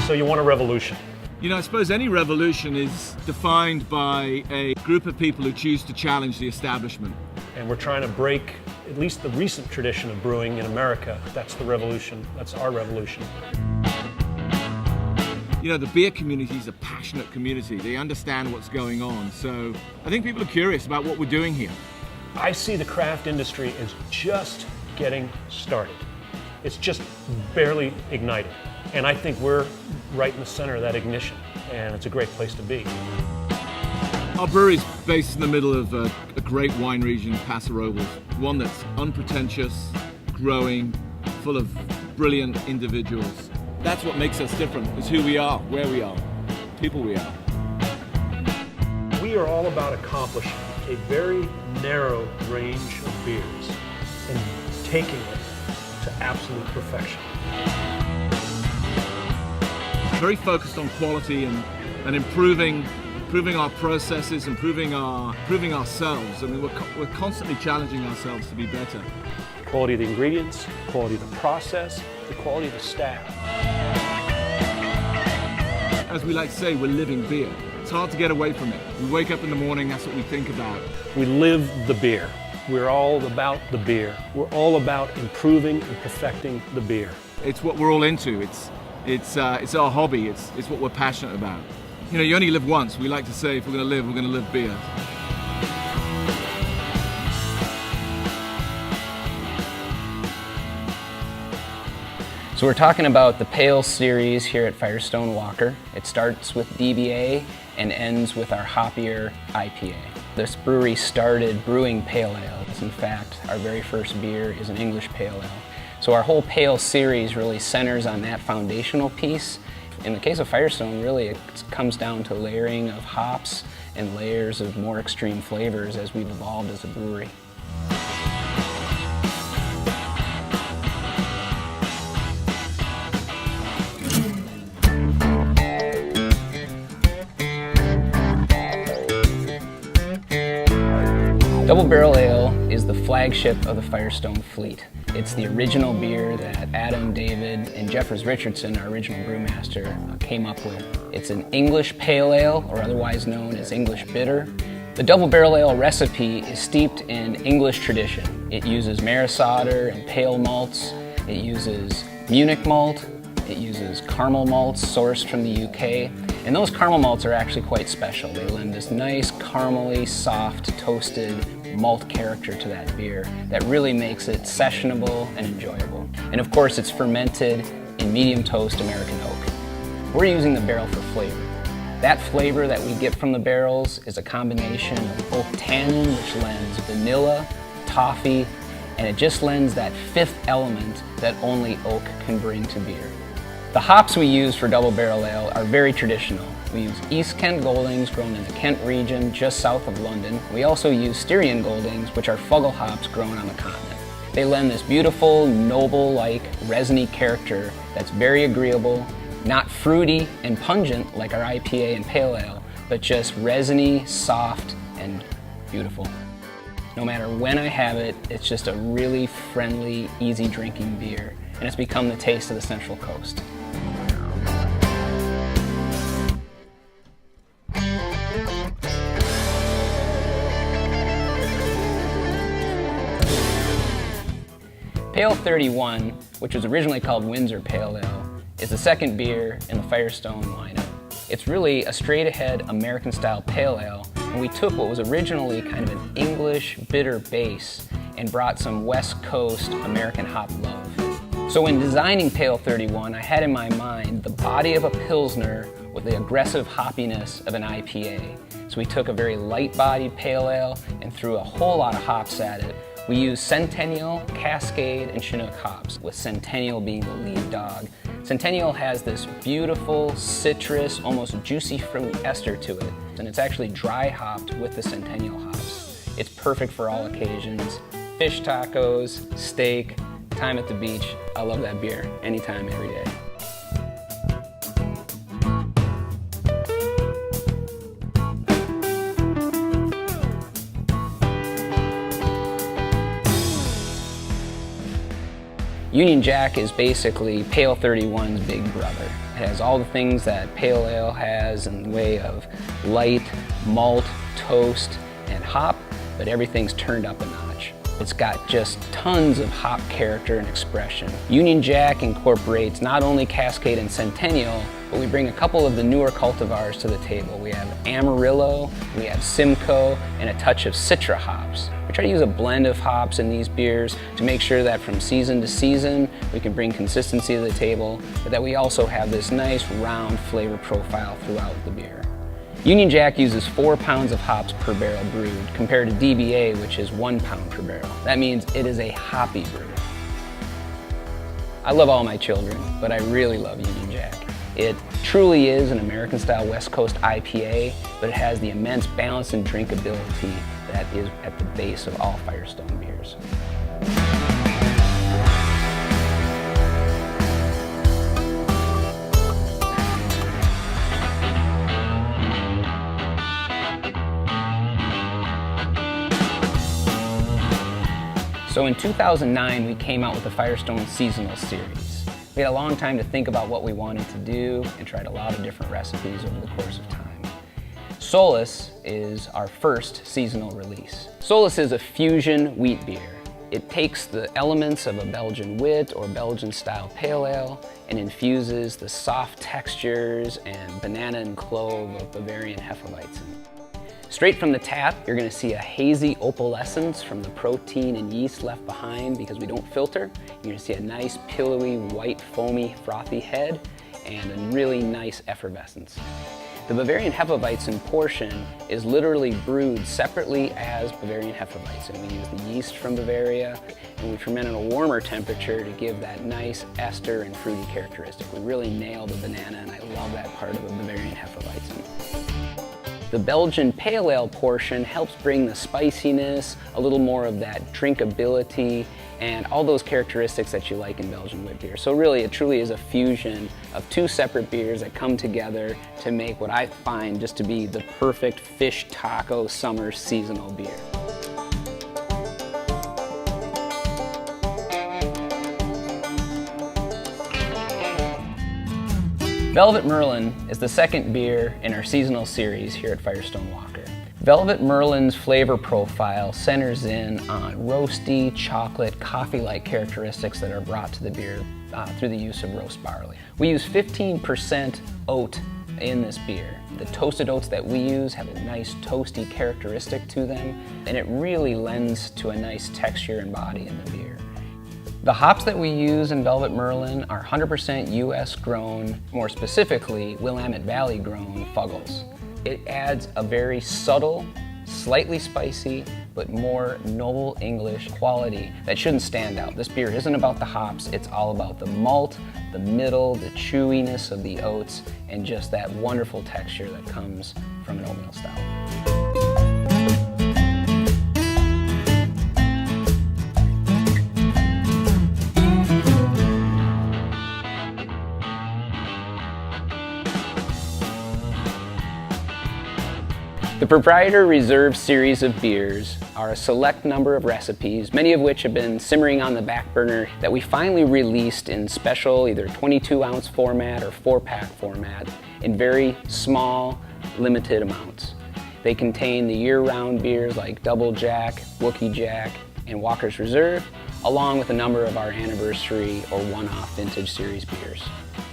So you want a revolution. You know, I suppose any revolution is defined by a group of people who choose to challenge the establishment. And we're trying to break at least the recent tradition of brewing in America. That's the revolution. That's our revolution. You know, the beer community is a passionate community. They understand what's going on. So I think people are curious about what we're doing here. I see the craft industry as just getting started. It's just barely ignited. And I think we're right in the center of that ignition, and it's a great place to be. Our brewery is based in the middle of a great wine region, Paso Robles, one that's unpretentious, growing, full of brilliant individuals. That's what makes us different, is who we are, where we are, people we are. We are all about accomplishing a very narrow range of beers and taking it to absolute perfection. Very focused on quality and improving our processes, improving ourselves. I mean, we're constantly challenging ourselves to be better. Quality of the ingredients, quality of the process, the quality of the staff. As we like to say, we're living beer. It's hard to get away from it. We wake up in the morning, that's what we think about. We live the beer. We're all about the beer. We're all about improving and perfecting the beer. It's what we're all into. It's our hobby. It's what we're passionate about. You know, you only live once. We like to say, if we're going to live beer. So we're talking about the Pale series here at Firestone Walker. It starts with DBA and ends with our hoppier IPA. This brewery started brewing pale ales. In fact, our very first beer is an English pale ale. So our whole Pale series really centers on that foundational piece. In the case of Firestone, really it comes down to layering of hops and layers of more extreme flavors as we've evolved as a brewery. Double Barrel Ale is the flagship of the Firestone fleet. It's the original beer that Adam, David, and Jeffers Richardson, our original brewmaster, came up with. It's an English pale ale, or otherwise known as English bitter. The Double Barrel Ale recipe is steeped in English tradition. It uses maris otter and pale malts. It uses Munich malt. It uses caramel malts sourced from the UK. And those caramel malts are actually quite special. They lend this nice caramely, soft, toasted malt character to that beer that really makes it sessionable and enjoyable. And of course, it's fermented in medium toast American oak. We're using the barrel for flavor. That flavor that we get from the barrels is a combination of oak tannin, which lends vanilla, toffee, and it just lends that fifth element that only oak can bring to beer. The hops we use for Double Barrel Ale are very traditional. We use East Kent Goldings grown in the Kent region just south of London. We also use Styrian Goldings, which are Fuggle hops grown on the continent. They lend this beautiful, noble-like, resiny character that's very agreeable, not fruity and pungent like our IPA and Pale Ale, but just resiny, soft, and beautiful. No matter when I have it, it's just a really friendly, easy drinking beer, and it's become the taste of the Central Coast. Pale 31, which was originally called Windsor Pale Ale, is the second beer in the Firestone lineup. It's really a straight-ahead American-style pale ale, and we took what was originally kind of an English bitter base and brought some West Coast American hop love. So when designing Pale 31, I had in my mind the body of a Pilsner with the aggressive hoppiness of an IPA. So we took a very light-bodied pale ale and threw a whole lot of hops at it. We used Centennial, Cascade, and Chinook hops, with Centennial being the lead dog. Centennial has this beautiful, citrus, almost juicy fruit ester to it, and it's actually dry hopped with the Centennial hops. It's perfect for all occasions. Fish tacos, steak, time at the beach. I love that beer, anytime, every day. Union Jack is basically Pale 31's big brother. It has all the things that pale ale has in the way of light, malt, toast, and hop, but everything's turned up a notch. It's got just tons of hop character and expression. Union Jack incorporates not only Cascade and Centennial, but we bring a couple of the newer cultivars to the table. We have Amarillo, we have Simcoe, and a touch of Citra hops. We try to use a blend of hops in these beers to make sure that from season to season we can bring consistency to the table, but that we also have this nice round flavor profile throughout the beer. Union Jack uses 4 pounds of hops per barrel brewed, compared to DBA, which is 1 pound per barrel. That means it is a hoppy brew. I love all my children, but I really love Union Jack. It truly is an American-style West Coast IPA, but it has the immense balance and drinkability that is at the base of all Firestone beers. So in 2009, we came out with the Firestone Seasonal Series. We had a long time to think about what we wanted to do and tried a lot of different recipes over the course of time. Solace is our first seasonal release. Solace is a fusion wheat beer. It takes the elements of a Belgian wit or Belgian style pale ale and infuses the soft textures and banana and clove of Bavarian Hefeweizen. Straight from the tap, you're going to see a hazy opalescence from the protein and yeast left behind because we don't filter. You're going to see a nice pillowy, white, foamy, frothy head and a really nice effervescence. The Bavarian Hefeweizen portion is literally brewed separately as Bavarian Hefeweizen. We use the yeast from Bavaria and we ferment at a warmer temperature to give that nice ester and fruity characteristic. We really nail the banana and I love that part of a Bavarian Hefeweizen. The Belgian Pale Ale portion helps bring the spiciness, a little more of that drinkability, and all those characteristics that you like in Belgian wit beer. So really, it truly is a fusion of 2 separate beers that come together to make what I find just to be the perfect fish taco summer seasonal beer. Velvet Merlin is the second beer in our seasonal series here at Firestone Walker. Velvet Merlin's flavor profile centers in on roasty, chocolate, coffee-like characteristics that are brought to the beer through the use of roast barley. We use 15% oat in this beer. The toasted oats that we use have a nice toasty characteristic to them, and it really lends to a nice texture and body in the beer. The hops that we use in Velvet Merlin are 100% US grown, more specifically Willamette Valley grown Fuggles. It adds a very subtle, slightly spicy, but more noble English quality that shouldn't stand out. This beer isn't about the hops, it's all about the malt, the middle, the chewiness of the oats, and just that wonderful texture that comes from an oatmeal stout. The Proprietor Reserve series of beers are a select number of recipes, many of which have been simmering on the back burner that we finally released in special either 22-ounce format or 4-pack format in very small, limited amounts. They contain the year-round beers like Double Jack, Wookie Jack, and Walker's Reserve, along with a number of our anniversary or one-off vintage series beers.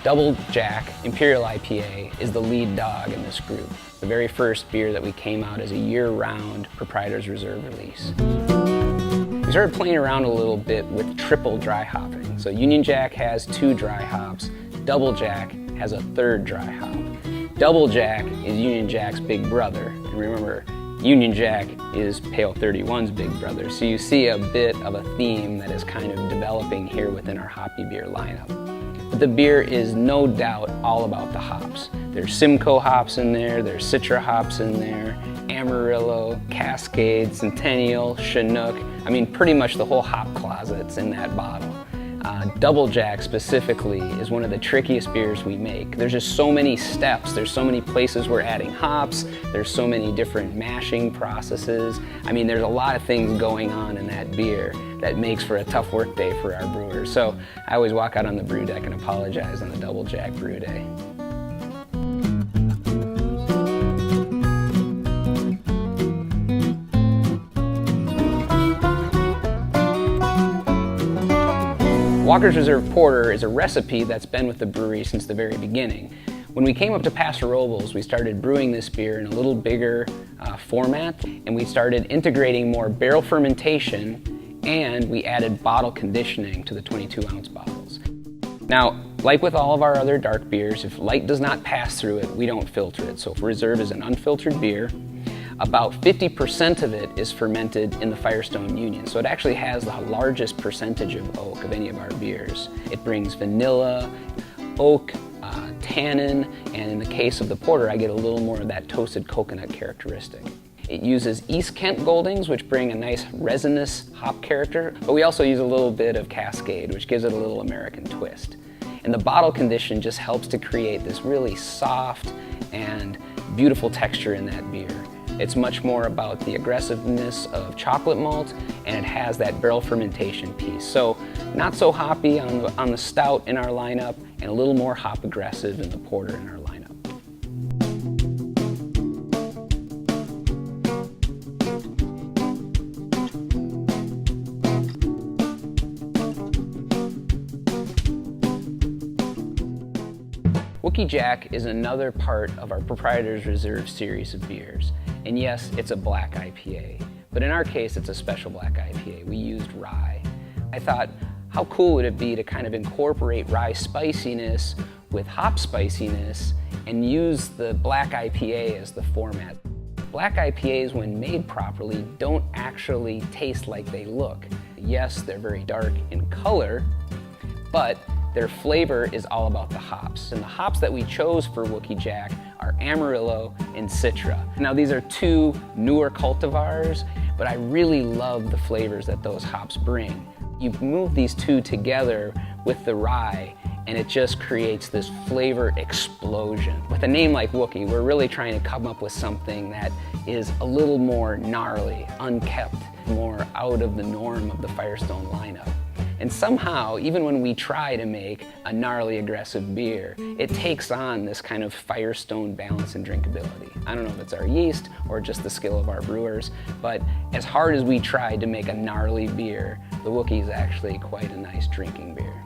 Double Jack Imperial IPA is the lead dog in this group, the very first beer that we came out as a year-round Proprietor's Reserve release. We started playing around a little bit with triple dry hopping. So Union Jack has 2 dry hops, Double Jack has a 3rd dry hop. Double Jack is Union Jack's big brother, and remember, Union Jack is Pale 31's big brother, so you see a bit of a theme that is kind of developing here within our hoppy beer lineup. But the beer is no doubt all about the hops. There's Simcoe hops in there, there's Citra hops in there, Amarillo, Cascade, Centennial, Chinook. I mean, pretty much the whole hop closet's in that bottle. Double Jack specifically is one of the trickiest beers we make. There's just so many steps, there's so many places we're adding hops, there's so many different mashing processes. I mean, there's a lot of things going on in that beer that makes for a tough work day for our brewers. So I always walk out on the brew deck and apologize on the Double Jack brew day. Walker's Reserve Porter is a recipe that's been with the brewery since the very beginning. When we came up to Paso Robles, we started brewing this beer in a little bigger format, and we started integrating more barrel fermentation, and we added bottle conditioning to the 22-ounce bottles. Now, like with all of our other dark beers, if light does not pass through it, we don't filter it. So if Reserve is an unfiltered beer, about 50% of it is fermented in the Firestone Union. So it actually has the largest percentage of oak of any of our beers. It brings vanilla, oak, tannin, and in the case of the porter, I get a little more of that toasted coconut characteristic. It uses East Kent Goldings, which bring a nice resinous hop character, but we also use a little bit of Cascade, which gives it a little American twist. And the bottle condition just helps to create this really soft and beautiful texture in that beer. It's much more about the aggressiveness of chocolate malt, and it has that barrel fermentation piece. So not so hoppy on the stout in our lineup, and a little more hop aggressive in the porter in our lineup. Wookey Jack is another part of our Proprietor's Reserve series of beers. And yes, it's a black IPA, but in our case, it's a special black IPA. We used rye. I thought, how cool would it be to kind of incorporate rye spiciness with hop spiciness and use the black IPA as the format. Black IPAs, when made properly, don't actually taste like they look. Yes, they're very dark in color, but their flavor is all about the hops. And the hops that we chose for Wookey Jack are Amarillo and Citra. Now these are two newer cultivars, but I really love the flavors that those hops bring. You move these two together with the rye, and it just creates this flavor explosion. With a name like Wookey, we're really trying to come up with something that is a little more gnarly, unkept, more out of the norm of the Firestone lineup. And somehow, even when we try to make a gnarly aggressive beer, it takes on this kind of Firestone balance and drinkability. I don't know if it's our yeast or just the skill of our brewers, but as hard as we tried to make a gnarly beer, the Wookey is actually quite a nice drinking beer.